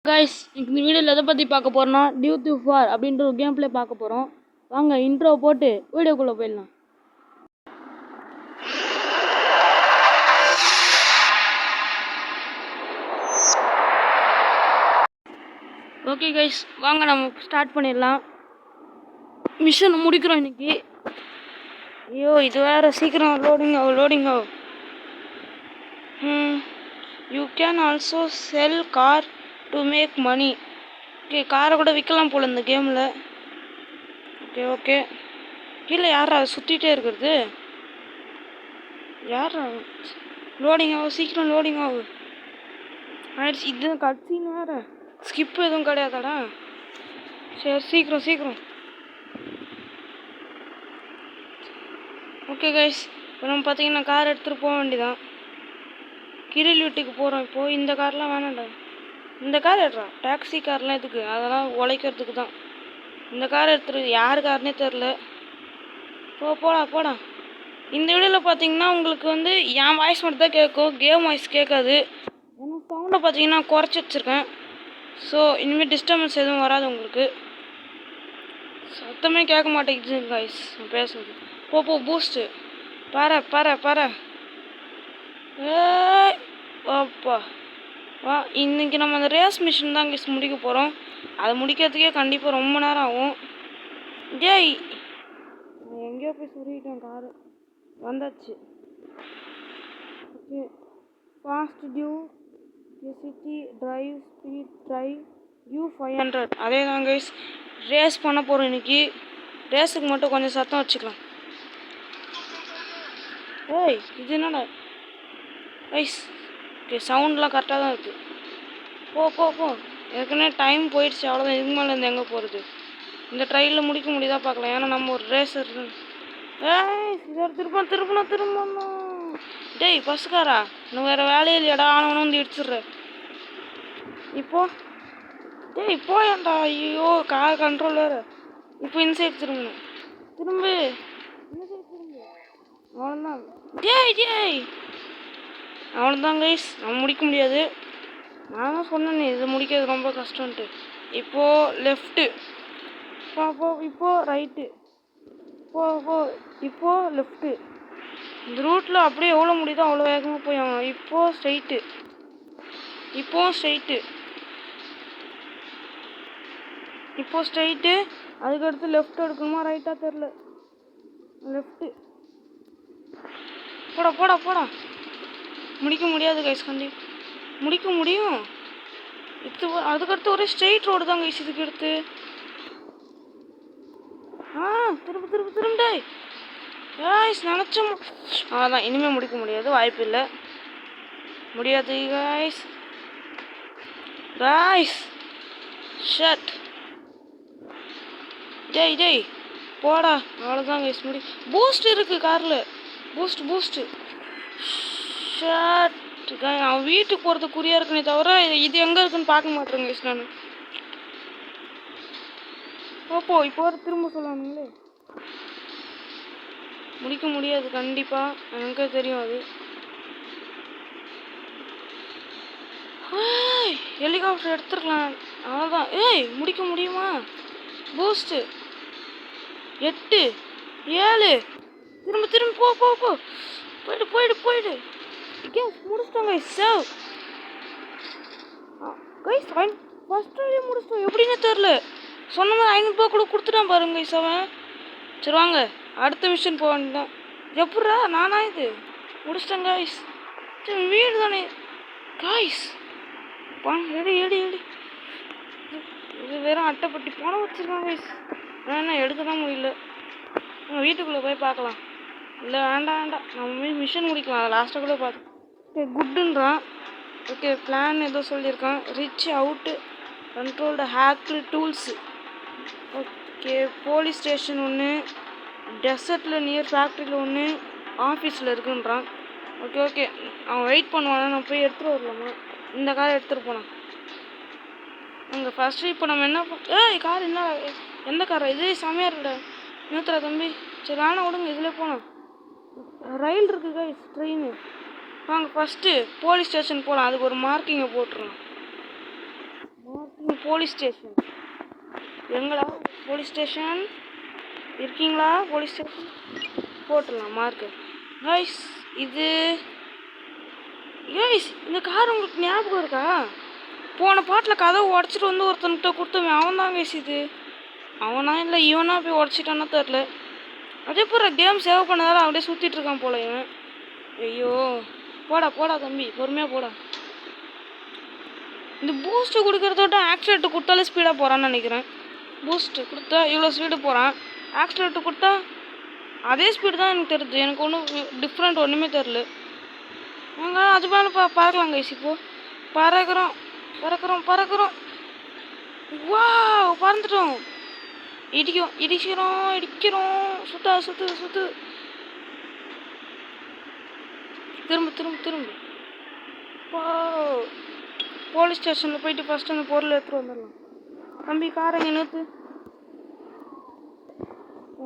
Guys இந்த வீடியோவில் எதை பற்றி பார்க்க போகிறோன்னா டியூ ஃபார் அப்படின்ற ஒரு கேம் பிளே பார்க்க போகிறோம். வாங்க இன்ட்ரோ போட்டு வீடியோக்குள்ளே போயிடலாம். ஓகே கைஸ், வாங்க நம்ம ஸ்டார்ட் பண்ணிடலாம். மிஷன் முடிக்கிறோம் இன்னைக்கு. ஐயோ இது வேறு சீக்கிரம் லோடிங் ஆகும். You can also sell car to make money. Okay, காரை கூட விற்கலாம் போல் இந்த கேமில். ஓகே கீழே யாரா சுற்றிட்டே இருக்கிறது? யாரா? லோடிங் ஆகும், சீக்கிரம் லோடிங் ஆகும். ஆயிடுச்சு. இது கட்சின்னு வேறு ஸ்கிப் எதுவும் கிடையாதாடா? சரி சீக்கிரம். ஓகே கைஸ், இப்போ நம்ம பார்த்தீங்கன்னா கார் எடுத்துகிட்டு போக வேண்டியதான். கிரில் வீட்டுக்கு போகிறோம். இப்போது இந்த கார்லாம் வேணாண்டா. இந்த கார் எடுறா, டாக்ஸி கார்லாம் எதுக்கு? அதெல்லாம் உழைக்கிறதுக்கு தான். இந்த கார் எடுத்துகிட்டு யார் கார்னே தெரில. போடா. இந்த வீடியோவில் பார்த்தீங்கன்னா உங்களுக்கு வந்து என் வாய்ஸ் மட்டும் தான் கேட்கும், கேம் வாய்ஸ் கேட்காது. ஏன்னா சவுண்டை பார்த்தீங்கன்னா குறைச்சி வச்சுருக்கேன். ஸோ இனிமேல் டிஸ்டர்பன்ஸ் எதுவும் வராது உங்களுக்கு. சத்தமே கேட்க மாட்டேங்குது கைஸ் பேசுறது. போ பூஸ்ட்டு பாரு. அப்பா வா, இன்றைக்கி நம்ம அந்த ரேஸ் மிஷின் தான் கைஸ் முடிக்க போகிறோம். அதை முடிக்கிறதுக்கே கண்டிப்பாக ரொம்ப நேரம் ஆகும். ஜெய் எங்கேயோ போய் சொல்லிட்டேன். காரு வந்தாச்சு. ஓகே, ஃபாஸ்ட் டியூ சிட்டி டிரைவ் ஸ்பீட் டிரைவ் டியூ 500. அதே தான் கைஸ், ரேஸ் பண்ண போகிறோம் இன்னைக்கு. ரேஸுக்கு மட்டும் கொஞ்சம் சத்தம் வச்சுக்கலாம். இது என்னடா கைஸ்? ஓகே, சவுண்ட்லாம் கரெக்டாக தான் இருக்குது. போ ஏற்கனவே டைம் போயிடுச்சு, அவ்வளோதான். இதுக்கு மேலே இருந்து எங்கே போகிறது? இந்த ட்ரையில் முடிக்க முடியுதா பார்க்கலாம். ஏன்னா நம்ம ஒரு ரேஸர். திரும்பணும். டேய் பஸ்ஸுக்காரா, இன்னும் வேறு வேலையே இல்லையாடா? ஆனவனும் வந்து இடிச்சிடுற. இப்போ ஏன்டா? ஐயோ கார் கண்ட்ரோல் வேறு. இப்போ இன்சைட் திரும்பணும். திரும்பு. அவ்வளோதான். டேய் அவ்வளோதான் கைஸ், நம்ம முடிக்க முடியாது. நான் தான் சொன்னேனே இது முடிக்கிறது ரொம்ப கஷ்டம்ன்ட்டு. இப்போது லெஃப்ட்டு இப்போது ரைட்டு இப்போது லெஃப்ட்டு. இந்த ரூட்டில் அப்படியே எவ்வளோ முடியுதோ அவ்வளோ வேகமாக போய் ஆகணும். இப்போது ஸ்ட்ரைட்டு. அதுக்கடுத்து லெஃப்ட் எடுக்கணுமா ரைட்டாக தெரில. லெஃப்ட்டு. போடா. முடிக்க முடியாது கைஸ், கண்டிப்பாக முடிக்க முடியும். அதுக்கடுத்து ஒரே ஸ்ட்ரெயிட் ரோடு தான் கைஸ். இதுக்கு எடுத்து திரும்ப கைஸ் நினச்சோம். அதான் இனிமேல் முடிக்க முடியாது, வாய்ப்பு இல்லை. முடியாது கைஸ். ஷட். டேய் போடா. அவ்வளோதான் கைஸ், பூஸ்ட் இருக்குது காரில். Boost shut. அவன் வீட்டுக்கு போகிறது குறியாக இருக்குனே தவிர இது எங்கே இருக்குன்னு பார்க்க மாட்டேறேங்க கைஸ் நான். இப்போ திரும்ப சொல்லானுங்களே. முடிக்க முடியாது கண்டிப்பாக, எனக்கு தெரியும் அது. ஹெலிகாப்டர் எடுத்துருக்கலாம், அவ்வளோதான். முடிக்க முடியுமா? பூஸ்ட்டு 8 7. திரும்ப போ. போயிடு. முடிச்சிட்டோம் கைஸ். ஃபஸ்ட் ட்ரைவே முடிச்சிட்டோம். எப்படின்னு தெரில. சொன்ன மாதிரி 500 ரூபா கூட கொடுத்துட்டான் பாருங்க கைஸ் அவன். சரி வாங்க அடுத்த மிஷன் போக வேண்டியதான். எப்பட்றா நானா இது முடிச்சிட்டேன் கைஸ். சரி வீடு தானே கைஸ். எடி இது வெறும் அட்டைப்பட்டி பணம் வச்சுருக்கான் கைஸ். என்ன எடுக்க தான் முடியல. வீட்டுக்குள்ளே போய் பார்க்கலாம். இல்லை வேண்டாம், நம்ம மிஷன் முடிக்கலாம். அதை லாஸ்ட்டாக கூட பார்த்து. ஓகே குட்டுன்றான். ஓகே பிளான் ஏதோ சொல்லியிருக்கான். Rich out controlled hacked tools. Okay police station ஒன்று, டெசர்ட்டில் நியர் ஃபேக்ட்ரியில் ஒன்று, ஆஃபீஸில் இருக்குன்றான். ஓகே அவன் வெயிட் பண்ணுவானா? நான் போய் எடுத்துகிட்டு வரலாமா? இந்த காரை எடுத்துகிட்டு போனான் அங்கே ஃபஸ்ட்டு. இப்போ நம்ம என்ன கார் என்ன? எந்த காரா இது? செமையாக இருக்குடா. நிறுத்துறா தம்பி. சரி வேணா விடுங்க, இதில் போகலாம். ரயில் இருக்குது கைஸ், ட்ரெயின். வாங்க ஃபஸ்ட்டு போலீஸ் ஸ்டேஷன் போகலாம். அதுக்கு ஒரு மார்க்கிங்கை போட்டுருலாம். Police station. எங்களா போலீஸ் ஸ்டேஷன் இருக்கீங்களா? போலீஸ் ஸ்டேஷன் போட்டுடலாம் மார்க்கு. கைஸ் இது இந்த கார் உங்களுக்கு ஞாபகம் இருக்கா? போன பாட்டில் கதவை உடச்சிட்டு வந்து ஒருத்தன்கிட்ட கொடுத்தவன் அவன் தான் கைஸ். இது அவனா இல்லை இவனா போய் உடச்சிட்டான்னா தெரில. அதே போல் கேம் சேவ் பண்ணதால அப்படியே சுற்றிட்டு இருக்கான் போல இவன். ஐயோ போடா தம்பி, பொறுமையாக போடா. இந்த பூஸ்ட்டு கொடுக்குறதோட ஆக்சிலேட்டர் கொடுத்தாலே ஸ்பீடாக போகிறான்னு நினைக்கிறேன். பூஸ்ட்டு கொடுத்தா இவ்வளோ ஸ்பீடு போகிறான், ஆக்சிலேட்டர் கொடுத்தா அதே ஸ்பீடு தான் எனக்கு தெரியுது. எனக்கு ஒன்றும் டிஃப்ரெண்ட் ஒன்றுமே தெரில. நாங்கள் அது மேலே பறக்கலாம் கைஸ். இப்போது பறக்கிறோம். வா பறந்துட்டோம். இடிக்கிறோம். சுத்து. திரும்ப போலீஸ் ஸ்டேஷனில் போயிட்டு ஃபஸ்ட்டு அந்த பொருள் எடுத்துகிட்டு வந்துடலாம். தம்பி காரை இங்கே நிறுத்து.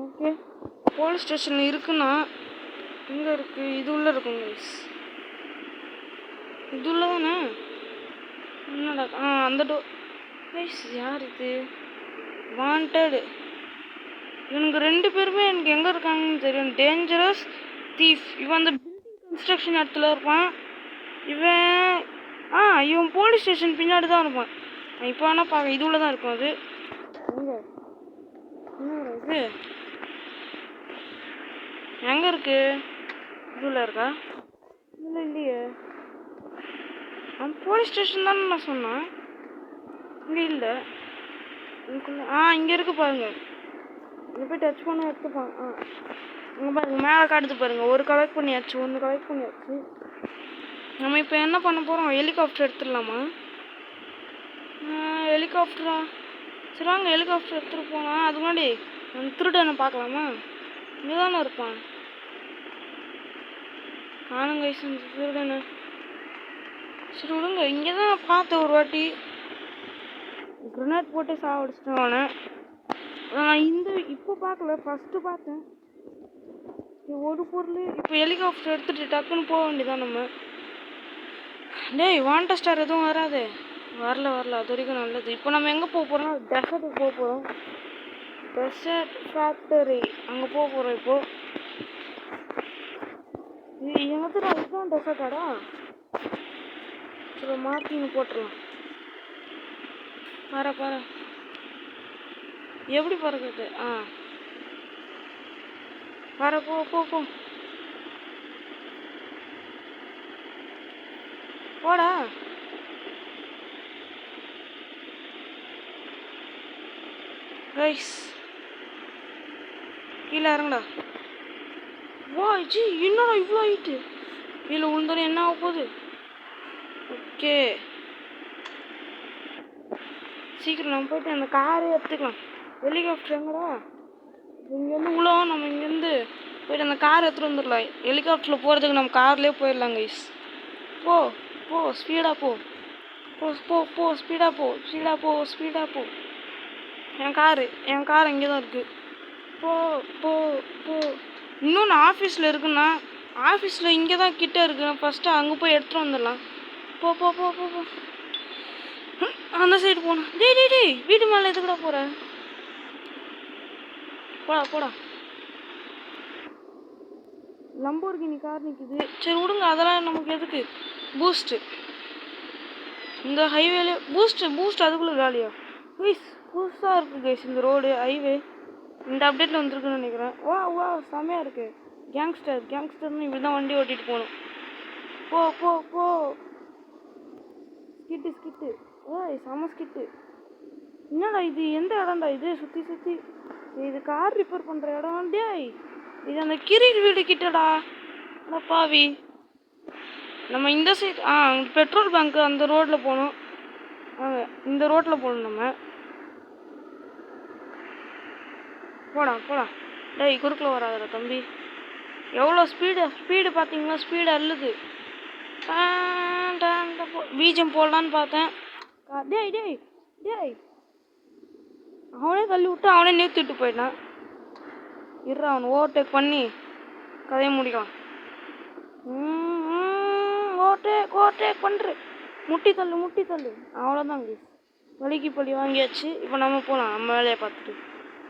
ஓகே போலீஸ் ஸ்டேஷனில் இருக்குன்னா எங்கே இருக்குது? இது உள்ளே இருக்கும் கைஸ். இது உள்ள தானே? என்னடா அந்த டோர் கைஸ். யார் இது? வாண்டட். இவனுக்கு 2 பேருமே எனக்கு எங்கே இருக்காங்கன்னு தெரியும். Dangerous thief. இவன் அந்த பில்டிங் கன்ஸ்ட்ரக்ஷன் இடத்துல இருப்பான். இவன் போலீஸ் ஸ்டேஷன் பின்னாடி தான் இருப்பான். இப்போ வேணால் பார்க்க இது உள்ள தான் இருக்கும். அது எங்கே இருக்கு? இது உள்ள இருக்கா? இல்லையே. அவன் போலீஸ் ஸ்டேஷன் தானே நான் சொன்னான். இங்கே இல்லை. இங்கே இருக்கு பாருங்க. இங்கே போய் டச் பண்ண எடுத்துப்பான். இங்கே பாருங்க மேலே காட்டுது பாருங்க. ஒன்று கலெக்ட் பண்ணியாச்சு. நம்ம இப்போ என்ன பண்ண போகிறோம்? ஹெலிகாப்டர் எடுத்துடலாமா? ஹெலிகாப்டரா? சரி வாங்க ஹெலிகாப்டர் எடுத்துகிட்டு போகலாம். அது முன்னாடி அந்த திருடனை பார்க்கலாமா? இங்கே தானே இருப்பான். காணுங்க திருடனை. சரி விடுங்க. இங்கே தான் நான் பார்த்தேன் ஒரு வாட்டி. கிரனேட் போட்டு சாவடிச்சிட்டேன் அவனை. நான் இப்போ பார்க்கல, ஃபஸ்ட்டு பார்த்தேன். ஒரு பொருள் இப்போ ஹெலிகாப்டர் எடுத்துகிட்டு டக்குன்னு போக வேண்டியதான் நம்ம. டேய் வாண்டட் ஸ்டார் எதுவும் வராது. வரல அது வரைக்கும் நல்லது. இப்போ நம்ம எங்கே போக போகிறோம்னா டெசர்ட்டுக்கு போக போகிறோம். டெசர்ட் ஃபேக்டரி அங்கே போக போகிறோம். இப்போது இது எங்கத்துல இதுதான் டெசர்ட்டாடா. சரி மாற்றிங்க போட்டுடலாம். பாரு எப்படி பறக்குது? பாரு போ போடா. கைஸ் கீழே இறங்கடா. வா ஜி என்னடா இவ்வளோ ஆயிட்டு. கீழே விழுந்தோன்னு என்ன ஆக போகுது? ஓகே சீக்கிரம் நம்ம போயிட்டு அந்த காரே எடுத்துக்கலாம். ஹெலிகாப்டர் எங்கடா? இங்கேருந்து உழவும். நம்ம இங்கேருந்து போயிட்டு அந்த கார் எடுத்துகிட்டு வந்துடலாம். ஹெலிகாப்டரில் போகிறதுக்கு நம்ம கார்லேயே போயிடலாம் கைஸ். போ ஸ்பீடாக போ ஸ்பீடாக போ. என் கார் இங்கே தான் இருக்குது. போ. இன்னொன்று ஆஃபீஸில் இருக்குன்னா ஆஃபீஸில் இங்கே தான் கிட்ட இருக்குண்ணா. ஃபஸ்ட்டு அங்கே போய் எடுத்துகிட்டு வந்துடலாம். போ அந்த சைடு போகணும். டேய் வீட்டு மேலே எதுக்குடா போகிற? போடா. லம்போர்கினி கார் நிற்குது. சரி விடுங்க, அதெல்லாம் நமக்கு எதுக்கு? பூஸ்ட்டு இந்த ஹைவேல பூஸ்ட் அதுக்குள்ளே காலியா? கைஸ் புதுசாக இருக்குது கைஸ் இந்த ரோடு ஹைவே. இந்த அப்டேட்டில் வந்துருக்குன்னு நினைக்கிறேன். வா செம்மையாக இருக்குது. கேங்ஸ்டர்னு இப்படி தான் வண்டி ஓட்டிகிட்டு போகணும். போ ஸ்கிட்டு செம ஸ்கிட்டு. என்னடா இது? எந்த இடம்டா இது? சுற்றி இது கார் ரிப்பேர் பண்ணுற இடம். டேய் இது அந்த கிரீட் வீடு கிட்டடா. பாவி நம்ம இந்த சைடு பெட்ரோல் பங்க்கு அந்த ரோட்டில் போகணும். இந்த ரோட்டில் போகணும் நம்ம. போடா. டேய் குறுக்கில் வராதடா தம்பி. எவ்வளோ ஸ்பீடு பார்த்தீங்களா? ஸ்பீடு அல்லுது. பீஜம் போடலான்னு பார்த்தேன். டேய் அவனே தள்ளி விட்டு அவனே நிறுத்திட்டு போயிட்டான். அவனை ஓவர்டேக் பண்ணி கதையை முடிக்கலாம். ஓவர்டேக் பண்ணுற. முட்டி தள்ளு அவ்வளோதான் கைஸ். வலிக்கு பழி வாங்கியாச்சு. இப்போ நம்ம போகலாம் நம்ம வேலையை பார்த்துட்டு.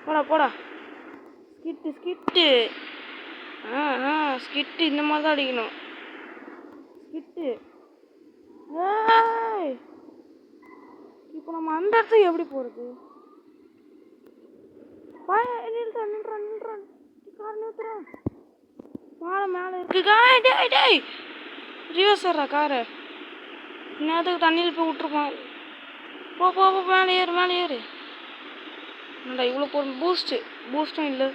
போடா போடா. ஸ்கிட்டு ஸ்கிட்டு இந்த மாதிரி தான் அடிக்கணும். ஸ்கிட்டு. இப்போ நம்ம அந்த இடத்துக்கு எப்படி போகிறது? நில்றான் கார் நிறுத்துறான். பாலம் மேலே இருக்கு. டேய் ரிவர்ஸ் ஆடுறா காரை. நேரத்துக்கு தண்ணியில் போய் விட்டுருப்பான். போ மேலே ஏறு. என்னடா இவ்வளோ பூஸ்ட்டும் இல்லை.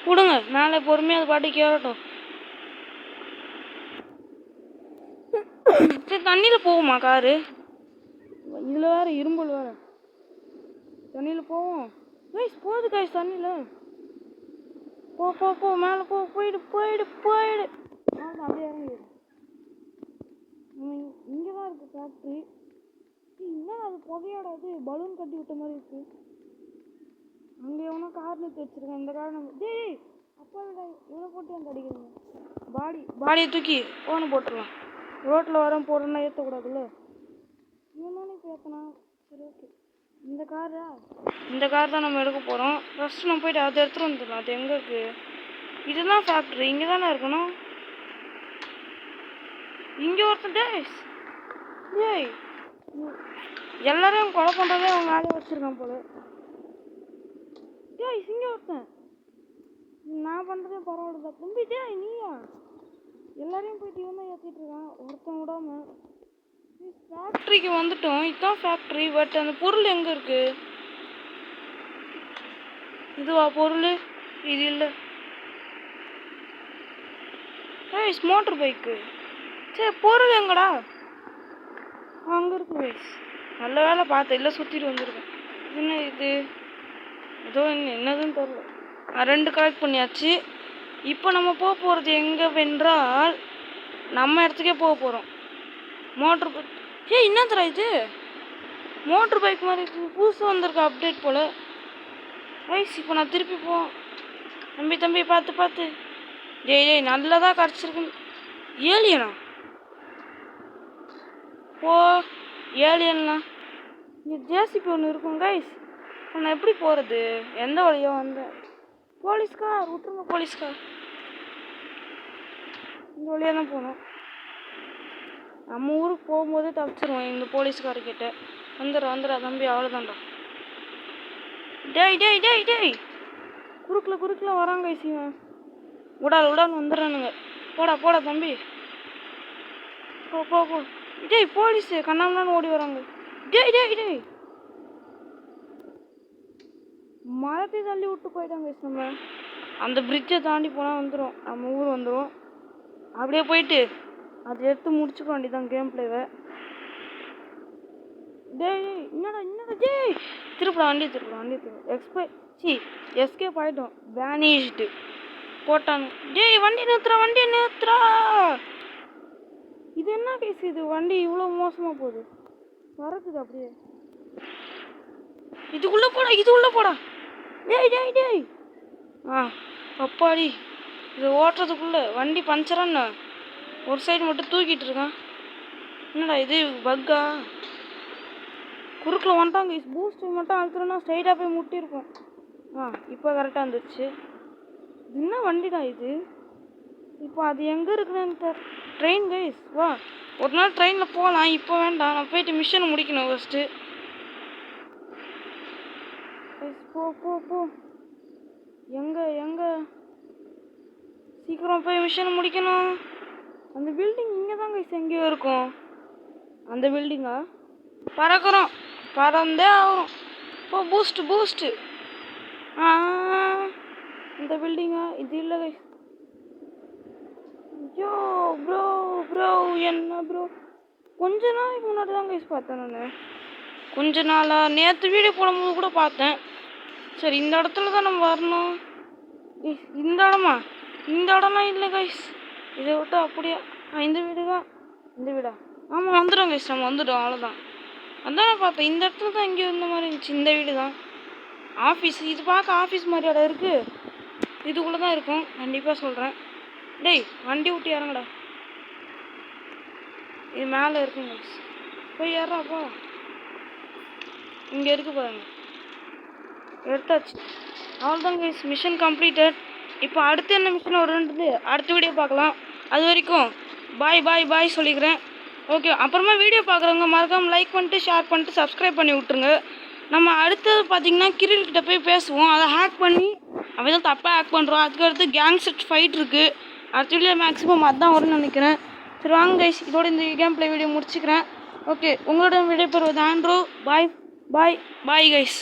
விடுங்க மேலே பொறுமையாக அது பாட்டுக்கு ஏறட்டும். சரி தண்ணியில் போகுமா காரு? இதில் வேறு இரும்பல் வேறு. தண்ணியில் போவோம். போகுது கைஸ் தண்ணியில். போ மேலே போயிடு. அப்படியே இறங்கிடு. இங்கே தான் இருக்குது ஃபேக்ட்ரி. என்ன அது புகையாடாது? பலூன் கட்டி விட்ட மாதிரி இருக்கு. அங்கே எவனோ கார் நிறுத்தி வச்சிருக்கேன். இந்த கார் நம்ம அப்பா இவனை போட்டு வந்து அடிக்கிறீங்க. பாடியை தூக்கி ஓனை போட்டுடலாம். ரோட்டில் வரோம் போடுறோன்னா ஏற்றக்கூடாதுல்ல. இவனானே இப்போ ஏற்றினா சரி ஓகே. இந்த கார் தான் நம்ம எடுக்க போகிறோம். ஃபஸ்ட்டு நம்ம போயிட்டு அதை எடுத்துகிட்டு வந்துடலாம். அது எங்கே இருக்குது? இதுதான் ஃபேக்ட்ரி. இங்கே தானே இருக்கணும். இங்கே ஒருத்தன் டேய் எல்லாரையும் கொலை பண்ணுறதே அவங்க வேலையை வச்சுருக்கான் போல. இங்கே ஒருத்தன் நான் பண்ணுறதே பரவாயில்ல தம்பி. நீயா எல்லாரையும் போயிட்டு இவன் தான் ஏற்றிட்டு இருக்கான் ஒருத்தன் விடாம. ஃபேக்ட்ரிக்கு வந்துட்டோம். இதுதான் ஃபேக்ட்ரி. பட் அந்த பொருள் எங்கே இருக்கு? இதுவா பொருள்? இது இல்லை. Motor bike. சரி பொருள் எங்கடா? அங்கே இருக்கு கைஸ். நல்ல வேலை பார்த்தேன், இல்லை சுற்றிட்டு வந்துருக்கேன். என்ன இது? ஏதோ என்னதுன்னு தெரியல. 2 கலெக்ட் பண்ணியாச்சு. இப்போ நம்ம போக போகிறது எங்கே வென்றால் நம்ம இடத்துக்கே போக போகிறோம். Motor bike. என்னத்துறா இது? மோட்ரு பைக் மாதிரி புதுசாக வந்திருக்க அப்டேட் போல். இப்போ நான் திருப்பி தம்பி பார்த்து. டேய் நல்லதாக கிடச்சிருக்கு. ஏலியனா? ஏலியன்லாம் இங்கே ஜேசிபி ஒன்று இருக்கும் கைஸ். நான் எப்படி போகிறது? எந்த வழியாக வந்தேன்? போலீஸ்கார் விட்டுருங்க. போலீஸ்கார் இந்த வழியாக தான் போகணும். நம்ம ஊருக்கு போகும்போதே தப்பிச்சிருவோம் இந்த போலீஸ்கார்கிட்ட. வந்துடுறா தம்பி. அவ்வளோதான்டா. டேய் குறுக்கில் வராங்க கைசிவன். விடான்னு வந்துடுறானுங்க. போடா தம்பி. போ. போலீஸ் கண்ணாமலான்னு ஓடி வராங்க. டேய் மரத்தை தள்ளி விட்டு போயிட்டாங்க. நம்ம அந்த பிரிட்ஜை தாண்டி போனால் வந்துடும். நம்ம ஊர் வந்துடும். அப்படியே போயிட்டு அதை எடுத்து முடிச்சுக்க வேண்டியதான் கேம் பிளேவை. என்னடா திருப்படா வண்டி எஸ்கேப் ஆகிட்டோம். வேனிஷ்டு போட்டாங்க. வண்டி நிறுத்துறா. இது என்ன கேஸ்? இது வண்டி இவ்வளோ மோசமாக போகுது. வரக்குது அப்படியே. இதுக்குள்ளே போடா. டேய் அப்பாடி. இது ஓட்டுறதுக்குள்ளே வண்டி பஞ்சரான்னு ஒரு சைடு மட்டும் தூக்கிட்டு இருக்கான். என்னடா இது பக்கா? குறுக்கில் வந்துட்டாங்க. பூஸ்ட் மட்டும் அழுத்துறோன்னா ஸ்ட்ரைட்டாக போய் முட்டியிருக்கோம். இப்போ கரெக்டாக வந்துடுச்சு. என்ன வண்டிடா இது? இப்போ அது எங்கே இருக்குன்னு ட்ரெயின் கைஸ். ஒரு நாள் ட்ரெயினில் போகலாம். இப்போ வேண்டாம். நான் போயிட்டு மிஷனை முடிக்கணும் ஃபஸ்ட்டு. போ எங்கே சீக்கிரம் போய் மிஷனை முடிக்கணும். அந்த பில்டிங் இங்கே தான் கைஸ் எங்கேயோ இருக்கும். அந்த பில்டிங்கா? பறந்தே ஆகும். பூஸ்ட்டு இந்த பில்டிங்கா? இது இல்லை கைஸ். ப்ரோ என்ன ப்ரோ? கொஞ்ச நாளைக்கு முன்னாடி தான் கைஸ் பார்த்தேன் நான். கொஞ்ச நாளாக நேற்று வீடியோ போடும்போது கூட பார்த்தேன். சரி இந்த இடத்துல தான் நம்ம வரணும். இந்த இடம்லாம் இல்லை கைஸ். இதை விட்டு அப்படியே இந்த வீடு தான். இந்த வீடா? ஆமாம் வந்துடும் கைஸ். நம்ம வந்துட்டோம். அவ்வளோதான். அதான் நான் பார்த்தேன். இந்த இடத்துல தான் எங்கேயோ இருந்த மாதிரி இருந்துச்சு. இந்த வீடு தான் ஆஃபீஸ். இது பார்க்க ஆஃபீஸ் மாதிரி இடம் இருக்குது. இதுக்குள்ளே தான் இருக்கும் கண்டிப்பாக சொல்கிறேன். வண்டி விட்டு இறங்கடா. இது மேலே இருக்குங்க. போய் ஏறாப்பா. இங்கே இருக்குது பாருங்க, எடுத்தாச்சு. அவ்வளோதான் கைஸ், மிஷன் கம்ப்ளீட்டட். இப்போ அடுத்து என்ன மிஷன் வருன்றது அடுத்த வீடியோ பார்க்கலாம். அது வரைக்கும் பாய் பாய் பாய் சொல்லிக்கிறேன். ஓகே, அப்புறமா வீடியோ பார்க்குறவங்க மறக்காமல் லைக் பண்ணிட்டு ஷேர் பண்ணிட்டு சப்ஸ்கிரைப் பண்ணி விட்ருங்க. நம்ம அடுத்தது பார்த்தீங்கன்னா கிரில்கிட்ட போய் பேசுவோம். அதை ஹேக் பண்ணி அவன் தான் தப்பாக ஹேக் பண்ணுறோம். அதுக்கடுத்து கேங் செட் ஃபைட் இருக்குது. அடுத்த வீடியோ மேக்ஸிமம் அதுதான் வரும்னு நினைக்கிறேன். சரி வாங்க கைஸ், இதோட இந்த கேம் ப்ளே வீடியோ முடிச்சுக்கிறேன். ஓகே, உங்களோட விடைபெறுவது ஆண்ட்ரூ. பாய் பாய் பாய் கைஸ்.